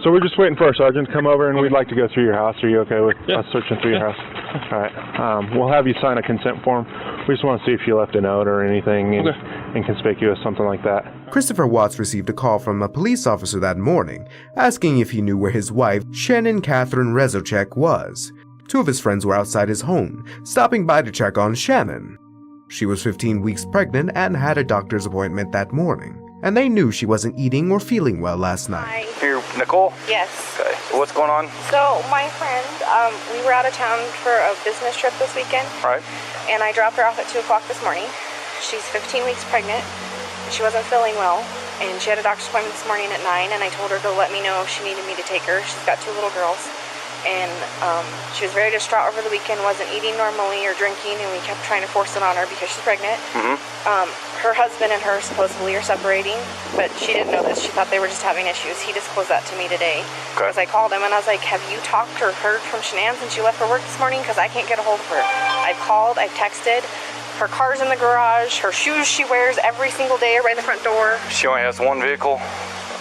So we're just waiting for our sergeant to come over, and we'd like to go through your house. Are you okay with us searching through your house? All right. We'll have you sign a consent form. We just want to see if you left a note or anything inconspicuous, something like that. Christopher Watts received a call from a police officer that morning, asking if he knew where his wife, Shannon Catherine Rezocek, was. Two of his friends were outside his home, stopping by to check on Shannon. She was 15 weeks pregnant and had a doctor's appointment that morning, and they knew she wasn't eating or feeling well last night. Here, Nicole? Yes. Okay, so what's going on? So, my friend, we were out of town for a business trip this weekend. Right. And I dropped her off at 2 o'clock this morning. She's 15 weeks pregnant. She wasn't feeling well, and she had a doctor's appointment this morning at 9, and I told her to let me know if she needed me to take her. She's got 2 little girls. And she was very distraught over the weekend, wasn't eating normally or drinking, and we kept trying to force it on her because she's pregnant. Her husband and her supposedly are separating, but she didn't know this. She thought they were just having issues. He disclosed that to me today. Okay. Because I called him and I was like, have you talked or heard from Shanann since she left for work this morning? Because I can't get a hold of her. I've called, I've texted. Her car's in the garage. Her shoes she wears every single day are right in the front door. She only has one vehicle?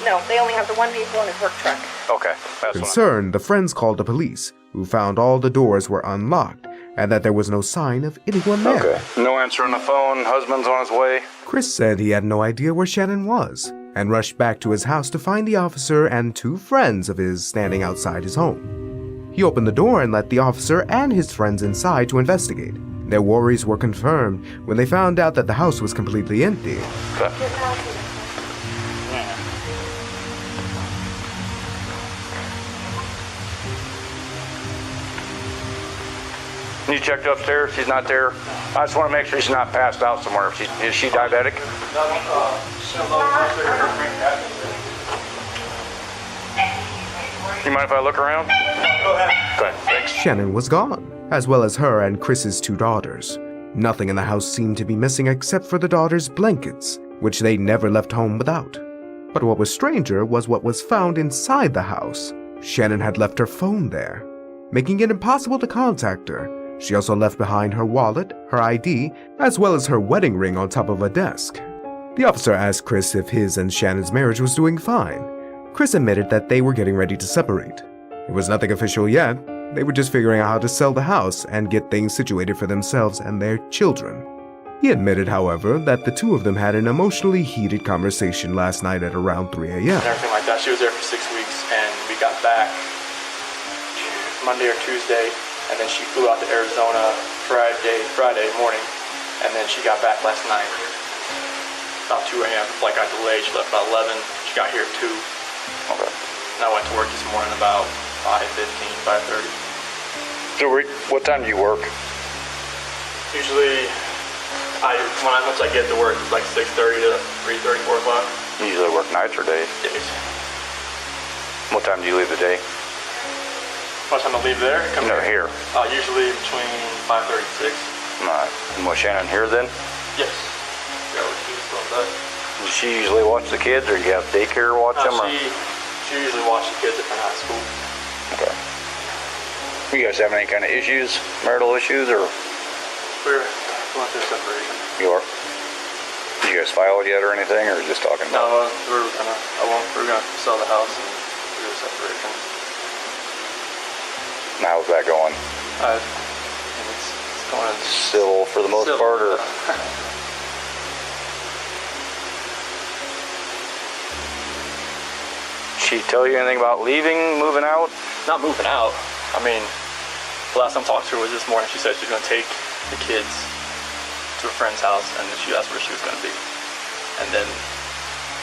No, they only have the one vehicle and his work truck. Okay, that's Concerned, the friends called the police, who found all the doors were unlocked and that there was no sign of anyone there. Okay. No answer on the phone. Husband's on his way. Chris said he had no idea where Shannon was and rushed back to his house to find the officer and 2 friends of his standing outside his home. He opened the door and let the officer and his friends inside to investigate. Their worries were confirmed when they found out that the house was completely empty. Okay. You checked upstairs? She's not there? I just want to make sure she's not passed out somewhere. Is she diabetic? You mind if I look around? Go ahead. Okay, thanks. Shannon was gone, as well as her and Chris's 2 daughters. Nothing in the house seemed to be missing except for the daughters' blankets, which they never left home without. But what was stranger was what was found inside the house. Shannon had left her phone there, making it impossible to contact her. She also left behind her wallet, her ID, as well as her wedding ring on top of a desk. The officer asked Chris if his and Shannon's marriage was doing fine. Chris admitted that they were getting ready to separate. It was nothing official yet. They were just figuring out how to sell the house and get things situated for themselves and their children. He admitted, however, that the 2 of them had an emotionally heated conversation last night at around 3 a.m. And everything like that. She was there for 6 weeks, and we got back Monday or Tuesday, and then she flew out to Arizona Friday morning, and then she got back last night about 2 a.m. The flight got delayed. She left about 11. She got here at 2. Okay. And I went to work this morning about 5:15, 5:30. So what time do you work? Usually, once I get to work, it's like 6:30 to 3:30, 4 o'clock. You usually work nights or days? Days. What time do you leave the day? What time I leave there? No, here. Usually between 5:30 and 6. Alright. And was Shannon here then? Yes. Yeah, she's still in bed. Does she usually watch the kids, or do you have daycare watch them? Or? She usually watches the kids if they're not at school. Okay. You guys having any kind of issues, marital issues, or? We're going through separation. You are? Did you guys file it yet or anything, or just talking about? No, we're gonna sell the house and do a separation. How's that going? It's going Civil for the most part, or? She tell you anything about leaving, moving out? Not moving out. I mean, the last time I talked to her was this morning. She said she was gonna take the kids to a friend's house, and then she asked where she was gonna be. And then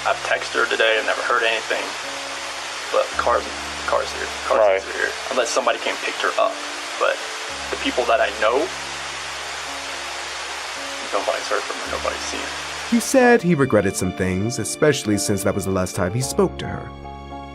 I've texted her today and never heard anything. But cars here. Cars are here. Unless somebody came and picked her up. But the people that I know, nobody's heard from her, nobody's seen her. He said he regretted some things, especially since that was the last time he spoke to her.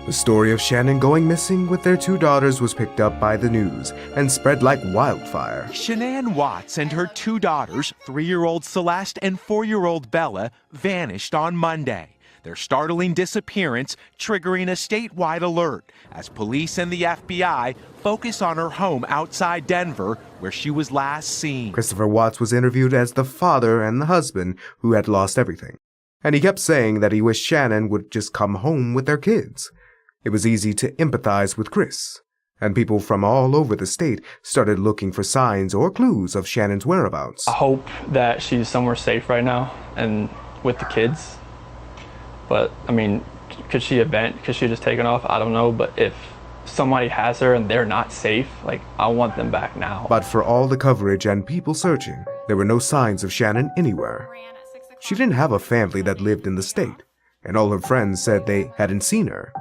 The story of Shannon going missing with their 2 daughters was picked up by the news and spread like wildfire. Shanann Watts and her 2 daughters, 3-year-old Celeste and 4-year-old Bella, vanished on Monday. Their startling disappearance triggering a statewide alert as police and the FBI focus on her home outside Denver, where she was last seen. Christopher Watts was interviewed as the father and the husband who had lost everything, and he kept saying that he wished Shannon would just come home with their kids. It was easy to empathize with Chris, and people from all over the state started looking for signs or clues of Shannon's whereabouts. I hope that she's somewhere safe right now and with the kids. But, I mean, could she have just taken off? I don't know. But if somebody has her and they're not safe, like, I want them back now. But for all the coverage and people searching, there were no signs of Shannon anywhere. She didn't have a family that lived in the state, and all her friends said they hadn't seen her.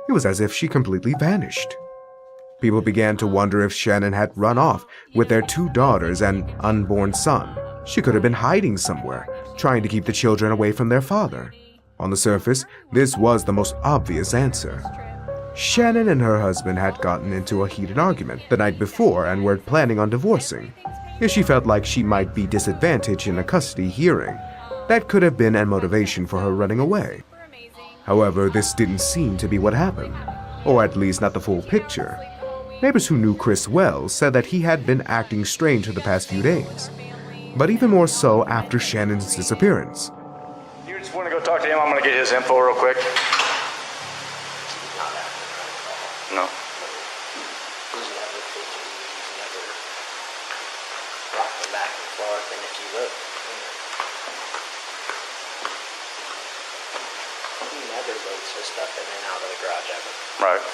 It was as if she completely vanished. People began to wonder if Shannon had run off with their 2 daughters and unborn son. She could have been hiding somewhere, trying to keep the children away from their father. On the surface, this was the most obvious answer. Shannon and her husband had gotten into a heated argument the night before and were planning on divorcing. If she felt like she might be disadvantaged in a custody hearing, that could have been a motivation for her running away. However, this didn't seem to be what happened, or at least not the full picture. Neighbors who knew Chris well said that he had been acting strange for the past few days, but even more so after Shannon's disappearance. You just want to go talk to him? I'm going to get his info real quick. No. He's never fidgety, he's never rocking back and forth, and if you look, he never loads his stuff in and out of the garage ever. Right.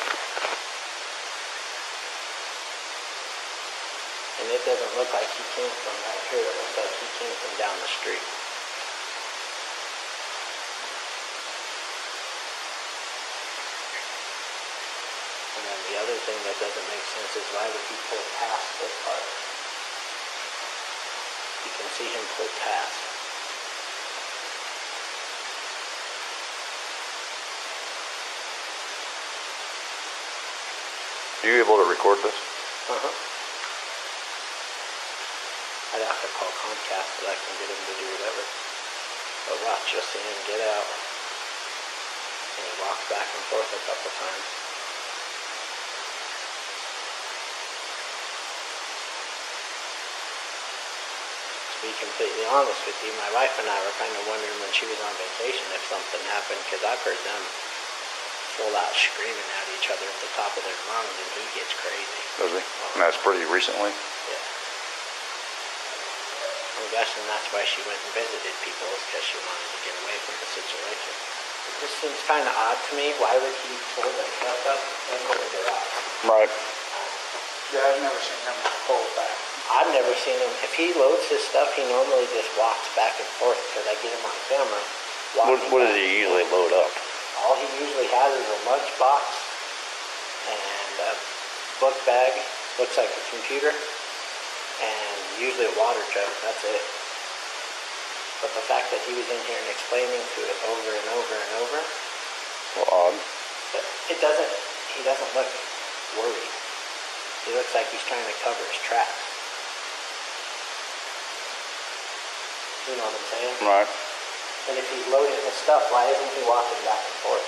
And it doesn't look like he came from right here, it looks like he came from down the street. And then the other thing that doesn't make sense is why would he pull past this part? You can see him pull past. Are you able to record this? Uh-huh. I'd have to call Comcast, but I can get him to do whatever. But watch, you'll see him get out. And he walks back and forth a couple times. To be completely honest with you, my wife and I were kind of wondering when she was on vacation if something happened, because I've heard them full out screaming at each other at the top of their lungs, and he gets crazy. Does he? And that's pretty recently? Yeah. I'm guessing that's why she went and visited people, is because she wanted to get away from the situation. It just seems kind of odd to me. Why would he pull that stuff up and go to the garage? Right. Yeah, I've never seen him pull it back. I've never seen him. If he loads his stuff, he normally just walks back and forth, because I get him on camera. What does he usually load up? All he usually has is a lunchbox and a book bag, looks like a computer, and usually a water jug. That's it. But the fact that he was in here and explaining to it over and over and over, Well, odd. but he doesn't look worried. He looks like he's trying to cover his tracks. You know what I'm saying? Right. And if he's loading his stuff, why isn't he walking back and forth?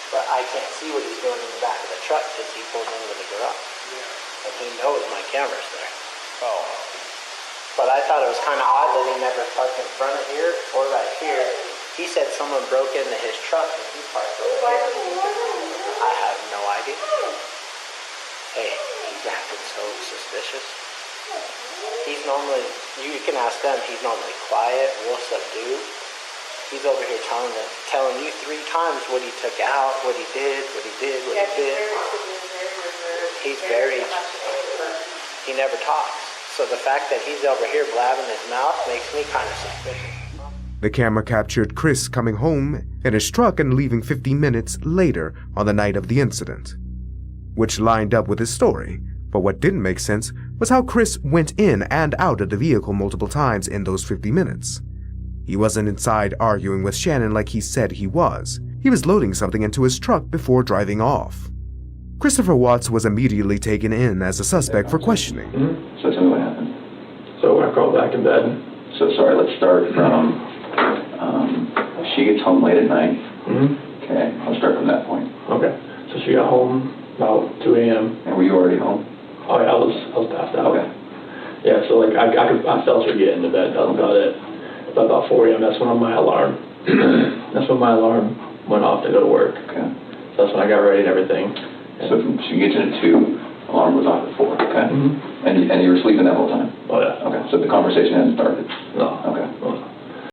But I can't see what he's doing in the back of the truck because he pulled into the garage. Yeah. And he knows my camera's there. Oh. But I thought it was kind of odd that he never parked in front of here or right here. He said someone broke into his truck and he parked over here. I have no idea. Hey, he's acting so suspicious. He's normally, you can ask them, he's normally quiet, real subdued. He's over here telling you 3 times what he took out, what he did. He's very, he never talks. So the fact that he's over here blabbing his mouth makes me kind of suspicious. The camera captured Chris coming home in his truck and leaving 50 minutes later on the night of the incident, which lined up with his story. But what didn't make sense was how Chris went in and out of the vehicle multiple times in those 50 minutes. He wasn't inside arguing with Shannon like he said he was. He was loading something into his truck before driving off. Christopher Watts was immediately taken in as a suspect for questioning. Mm-hmm. So tell me what happened. So I crawled back in bed. So sorry, let's start from, she gets home late at night. Mm-hmm. Okay, I'll start from that point. Okay. So she got home about 2 a.m. And were you already home? Oh yeah, I was passed out. Okay. Yeah, so like I felt her get into bed. That was about it. But about 4 a.m. That's when my alarm went off to go to work. Okay. So that's when I got ready and everything. So she gets in at 2, alarm goes off at 4, okay? Mm-hmm. And you were sleeping that whole time? Oh, yeah. Okay, so the conversation hasn't started? No. Okay.